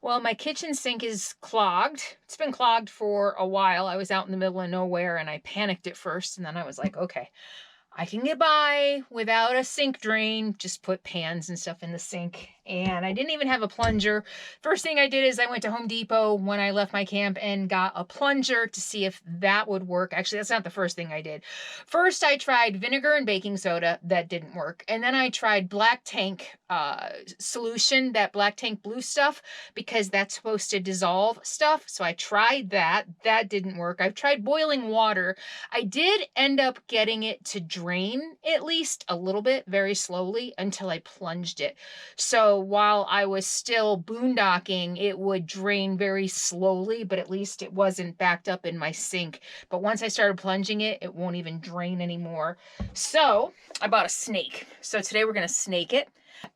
Well, my kitchen sink is clogged. It's been clogged for a while. I was out in the middle of nowhere and I panicked at first, and then I was like, okay, I can get by without a sink drain. Just put pans and stuff in the sink. And I didn't even have a plunger. First thing I did is I went to Home Depot when I left my camp and got a plunger to see if that would work. Actually, that's not the first thing I did. First, I tried vinegar and baking soda. That didn't work. And then I tried black tank solution, that black tank blue stuff, because that's supposed to dissolve stuff. So I tried that. That didn't work. I've tried boiling water. I did end up getting it to drain at least a little bit, very slowly, until I plunged it. So while I was still boondocking, it would drain very slowly, but at least it wasn't backed up in my sink. But once I started plunging it, it won't even drain anymore. So I bought a snake. So today we're going to snake it.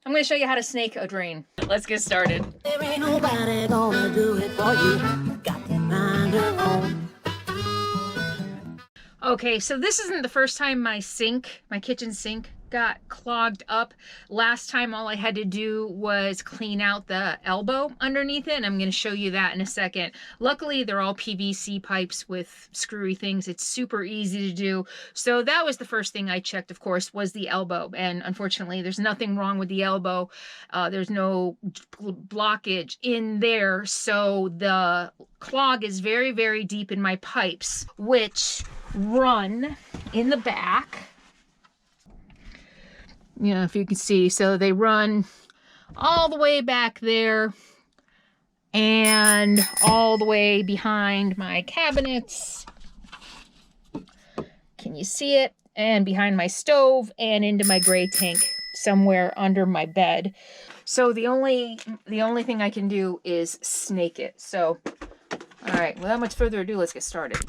I'm going to show you how to snake a drain. Let's get started. There ain't nobody gonna do it for you. Got to mind your own. Okay, so this isn't the first time my kitchen sink got clogged up. Last time all I had to do was clean out the elbow underneath it, and I'm going to show you that in a second. Luckily, they're all PVC pipes with screwy things. It's super easy to do. So that was the first thing I checked, of course, was the elbow. And unfortunately, there's nothing wrong with the elbow. There's no blockage in there. So the clog is very, very deep in my pipes, which run in the back. You know, if you can see, so they run all the way back there and all the way behind my cabinets. Can you see it? And behind my stove and into my gray tank somewhere under my bed. So the only thing I can do is snake it. So, all right, without much further ado, let's get started.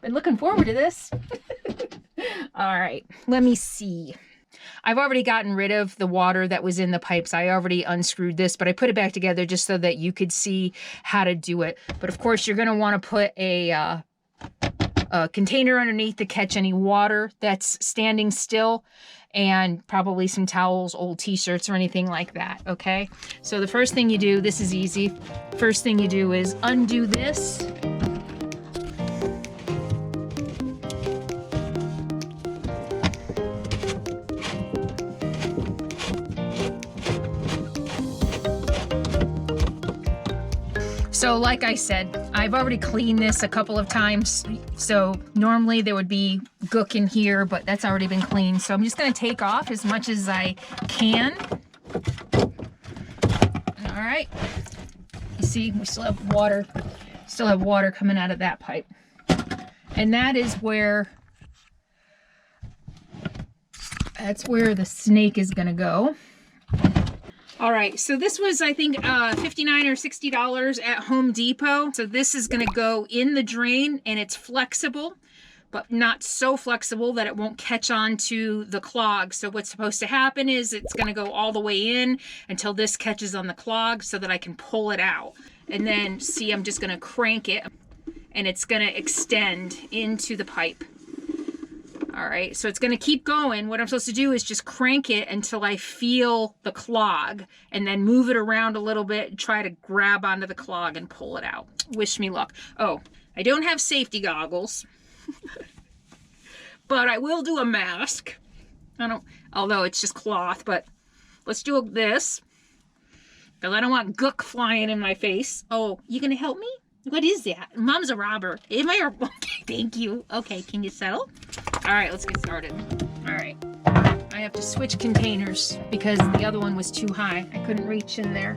Been looking forward to this. All right, let me see. I've already gotten rid of the water that was in the pipes. I already unscrewed this, but I put it back together just so that you could see how to do it. But of course, you're going to want to put a container underneath to catch any water that's standing still, and probably some towels, old t-shirts, or anything like that, okay? So the first thing you do, this is easy. First thing you do is undo this. So like I said, I've already cleaned this a couple of times. So normally there would be gook in here, but that's already been cleaned. So I'm just going to take off as much as I can. All right. You see, we still have water coming out of that pipe. And that is that's where the snake is going to go. All right, so this was, I think, $59 or $60 at Home Depot. So this is gonna go in the drain, and it's flexible, but not so flexible that it won't catch on to the clog. So what's supposed to happen is it's gonna go all the way in until this catches on the clog so that I can pull it out. And then, see, I'm just gonna crank it, and it's gonna extend into the pipe. All right, so it's going to keep going. What I'm supposed to do is just crank it until I feel the clog, and then move it around a little bit, try to grab onto the clog and pull it out. Wish me luck. Oh, I don't have safety goggles, but I will do a mask. Although it's just cloth, but let's do this, because I don't want gook flying in my face. Oh, you going to help me? What is that? Mom's a robber. Am I a... Okay, thank you. Okay, can you settle? All right, let's get started. All right. I have to switch containers because the other one was too high. I couldn't reach in there.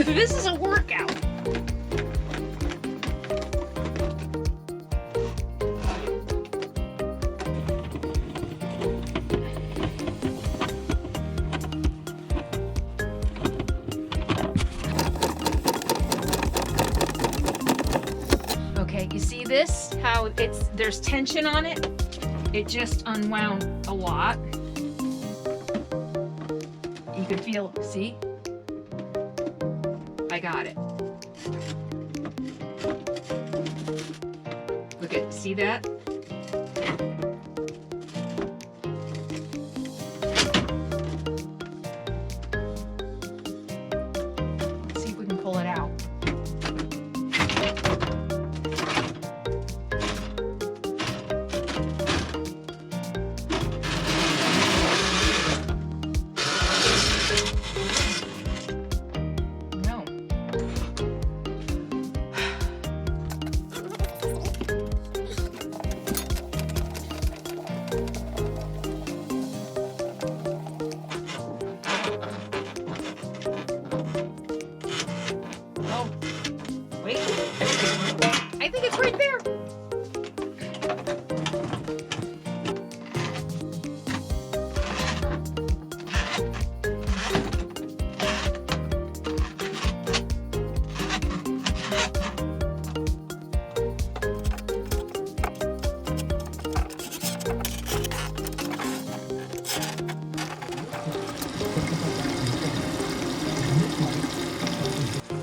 This is a workout. see this? How there's tension on it? It just unwound a lot. You can feel, see? I got it. Look at, see that? Let's see if we can pull it out. I think it's right there.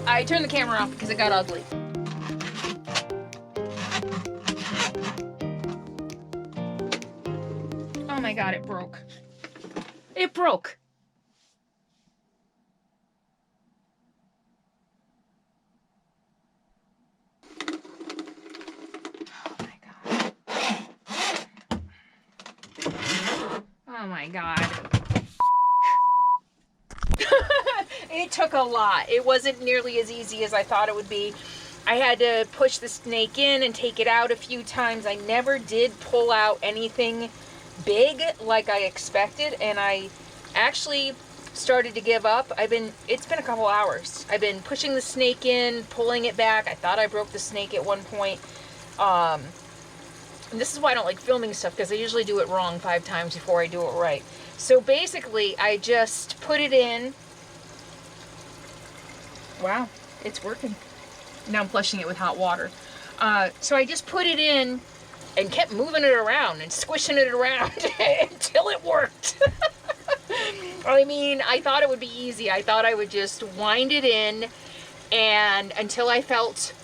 I turned the camera off because it got ugly. Oh my God, it broke. It broke. Oh my God. Oh my God. It took a lot. It wasn't nearly as easy as I thought it would be. I had to push the snake in and take it out a few times. I never did pull out anything big like I expected, and I actually started to give up. It's been a couple hours. I've been pushing the snake in, pulling it back. I thought I broke the snake at one point. And this is why I don't like filming stuff, because I usually do it wrong 5 times before I do it right. So basically, I just put it in. Wow, it's working. Now I'm flushing it with hot water. So I just put it in and kept moving it around and squishing it around until it worked. I mean, I thought it would be easy. I thought I would just wind it in and until I felt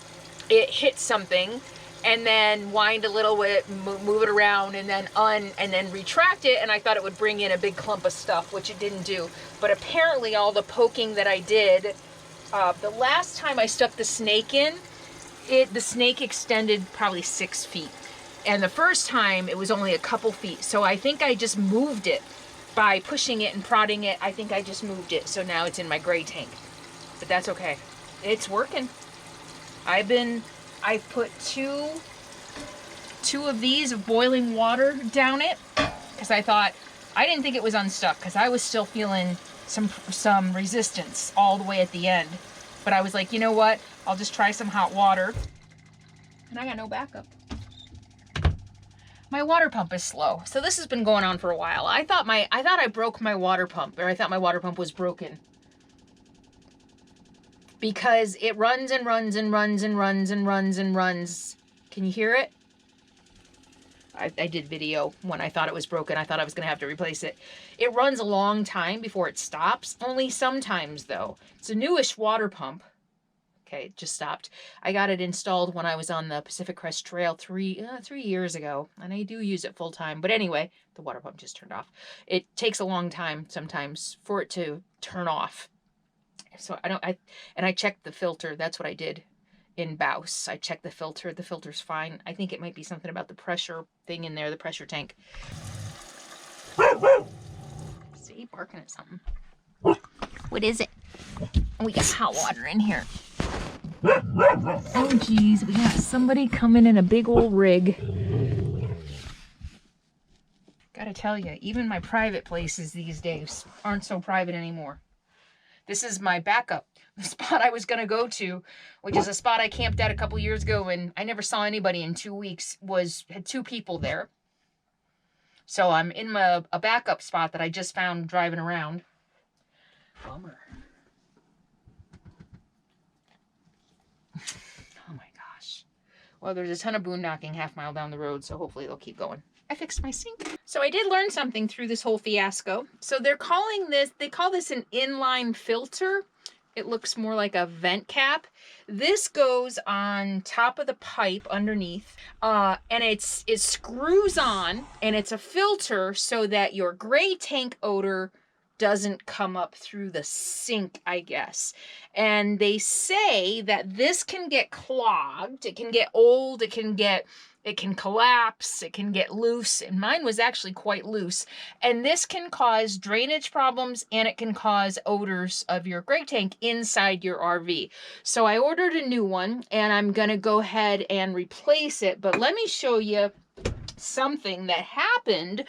it hit something, and then wind a little bit, move it around, and then retract it, and I thought it would bring in a big clump of stuff, which it didn't do. But apparently all the poking that I did, the last time I stuck the snake in, the snake extended probably 6 feet. And the first time it was only a couple feet. So I think I just moved it by pushing it and prodding it. I think I just moved it. So now it's in my gray tank. But that's okay. It's working. I've put two of these of boiling water down it, because I didn't think it was unstuck, because I was still feeling some resistance all the way at the end. But I was like, you know what? I'll just try some hot water. And I got no backup. My water pump is slow. So this has been going on for a while. I thought I broke my water pump, or I thought my water pump was broken. Because it runs and runs and runs and runs and runs and runs. Can you hear it? I did video when I thought it was broken. I thought I was going to have to replace it. It runs a long time before it stops. Only sometimes, though. It's a newish water pump. Okay, it just stopped. I got it installed when I was on the Pacific Crest Trail 3 years ago, and I do use it full time. But anyway, the water pump just turned off. It takes a long time sometimes for it to turn off. So I checked the filter. That's what I did in Baus. I checked the filter. The filter's fine. I think it might be something about the pressure thing in there, the pressure tank. See, barking at something. What is it? We got hot water in here. Oh geez, we got somebody coming in a big old rig. Gotta tell you, even my private places these days aren't so private anymore. This is my backup. The spot I was going to go to, which is a spot I camped at a couple years ago, and I never saw anybody in 2 weeks, had 2 people there. So I'm in a backup spot that I just found driving around. Bummer. Oh my gosh. Well, there's a ton of boondocking half-mile down the road, so hopefully they'll keep going. I fixed my sink. So I did learn something through this whole fiasco. So they call this an inline filter. It looks more like a vent cap. This goes on top of the pipe underneath, and it screws on, and it's a filter so that your gray tank odor doesn't come up through the sink, I guess. And they say that this can get clogged, it can get old, it can collapse, it can get loose, and mine was actually quite loose. And this can cause drainage problems, and it can cause odors of your gray tank inside your RV. So I ordered a new one, and I'm gonna go ahead and replace it. But let me show you something that happened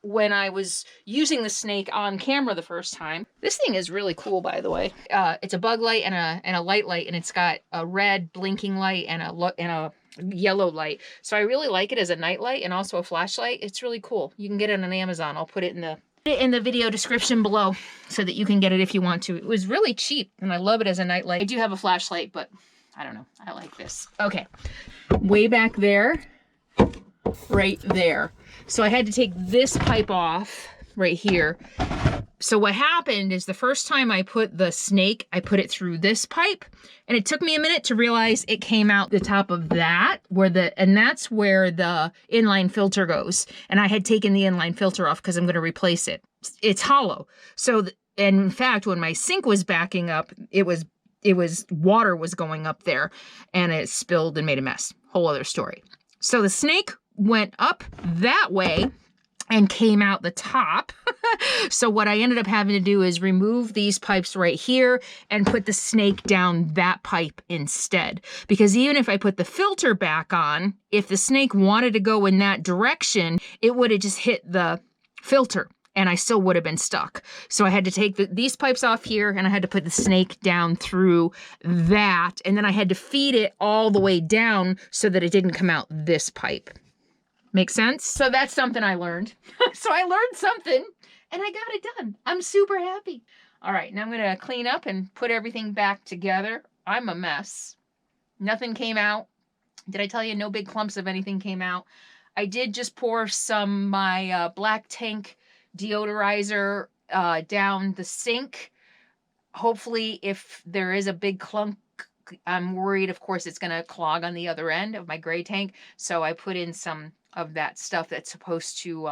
when I was using the snake on camera the first time. This thing is really cool, by the way. It's a bug light and a light, and it's got a red blinking light and a yellow light. So I really like it as a night light and also a flashlight. It's really cool. You can get it on Amazon. I'll put it in the video description below so that you can get it if you want to. It was really cheap, and I love it as a night light. I do have a flashlight, but I don't know. I like this. Okay, way back there, right there. So I had to take this pipe off right here. So what happened is the first time I put the snake, I put it through this pipe, and it took me a minute to realize it came out the top of that, and that's where the inline filter goes. And I had taken the inline filter off because I'm going to replace it. It's hollow. So, and in fact, when my sink was backing up, it was water was going up there, and it spilled and made a mess. Whole other story. So the snake went up that way and came out the top. So what I ended up having to do is remove these pipes right here and put the snake down that pipe instead. Because even if I put the filter back on, if the snake wanted to go in that direction, it would have just hit the filter and I still would have been stuck. So I had to take these pipes off here, and I had to put the snake down through that, and then I had to feed it all the way down so that it didn't come out this pipe. Make sense? So that's something I learned. So I learned something, and I got it done. I'm super happy. All right, now I'm gonna clean up and put everything back together. I'm a mess. Nothing came out. Did I tell you no big clumps of anything came out? I did just pour some my black tank deodorizer down the sink. Hopefully, if there is a big clunk, I'm worried, of course, it's gonna clog on the other end of my gray tank. So I put in some of that stuff that's supposed to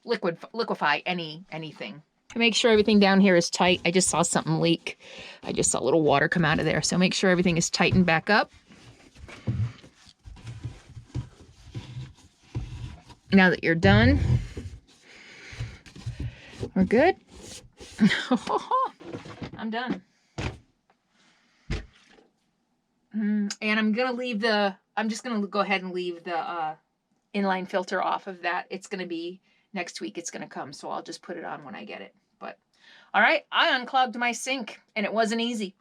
liquefy anything. To make sure everything down here is tight. I just saw something leak. I just saw a little water come out of there. So make sure everything is tightened back up. Now that you're done, we're good. I'm done. And I'm just gonna go ahead and leave the inline filter off of that. It's gonna be next week, it's gonna come, so I'll just put it on when I get it. But all right, I unclogged my sink, and it wasn't easy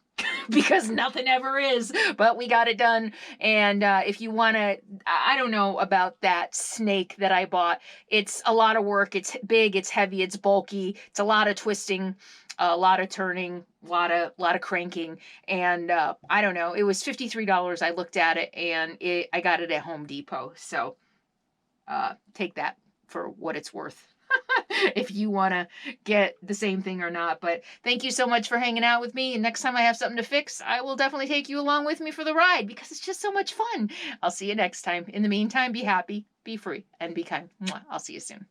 because nothing ever is, but we got it done. And if you want to, I don't know about that snake that I bought. It's a lot of work. It's big, it's heavy, it's bulky. It's a lot of twisting, a lot of turning, a lot of cranking. And I don't know, it was $53. I looked at it, and I got it at Home Depot. So take that for what it's worth. If you want to get the same thing or not. But thank you so much for hanging out with me. And next time I have something to fix, I will definitely take you along with me for the ride because it's just so much fun. I'll see you next time. In the meantime, be happy, be free, and be kind. I'll see you soon.